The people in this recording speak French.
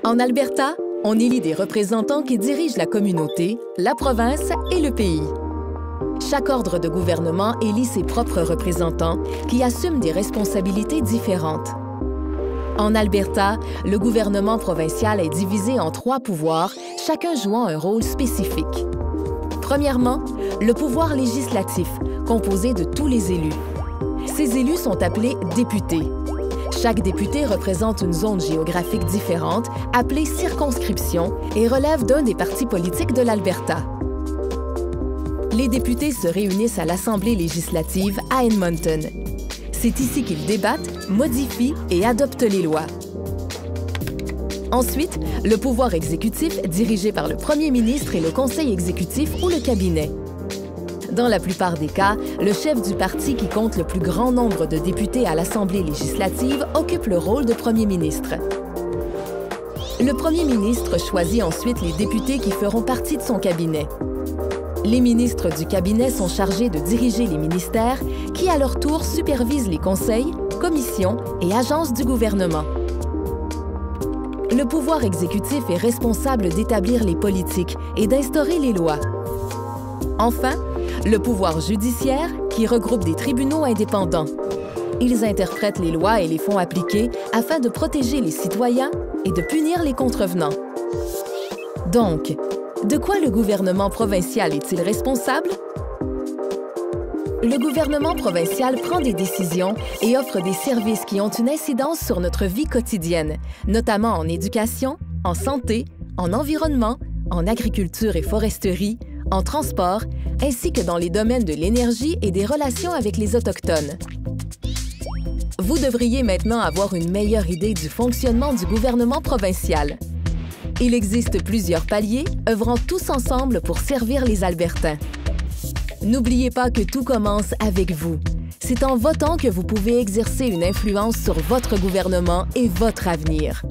En Alberta, on élit des représentants qui dirigent la communauté, la province et le pays. Chaque ordre de gouvernement élit ses propres représentants qui assument des responsabilités différentes. En Alberta, le gouvernement provincial est divisé en 3 pouvoirs, chacun jouant un rôle spécifique. Premièrement, le pouvoir législatif, composé de tous les élus. Ces élus sont appelés députés. Chaque député représente une zone géographique différente, appelée circonscription, et relève d'un des partis politiques de l'Alberta. Les députés se réunissent à l'Assemblée législative à Edmonton. C'est ici qu'ils débattent, modifient et adoptent les lois. Ensuite, le pouvoir exécutif, dirigé par le premier ministre et le conseil exécutif ou le cabinet. Dans la plupart des cas, le chef du parti qui compte le plus grand nombre de députés à l'Assemblée législative occupe le rôle de premier ministre. Le premier ministre choisit ensuite les députés qui feront partie de son cabinet. Les ministres du cabinet sont chargés de diriger les ministères qui, à leur tour, supervisent les conseils, commissions et agences du gouvernement. Le pouvoir exécutif est responsable d'établir les politiques et d'instaurer les lois. Enfin, le pouvoir judiciaire, qui regroupe des tribunaux indépendants. Ils interprètent les lois et les font appliquer afin de protéger les citoyens et de punir les contrevenants. Donc, de quoi le gouvernement provincial est-il responsable? Le gouvernement provincial prend des décisions et offre des services qui ont une incidence sur notre vie quotidienne, notamment en éducation, en santé, en environnement, en agriculture et foresterie, en transport, ainsi que dans les domaines de l'énergie et des relations avec les Autochtones. Vous devriez maintenant avoir une meilleure idée du fonctionnement du gouvernement provincial. Il existe plusieurs paliers, œuvrant tous ensemble pour servir les Albertains. N'oubliez pas que tout commence avec vous. C'est en votant que vous pouvez exercer une influence sur votre gouvernement et votre avenir.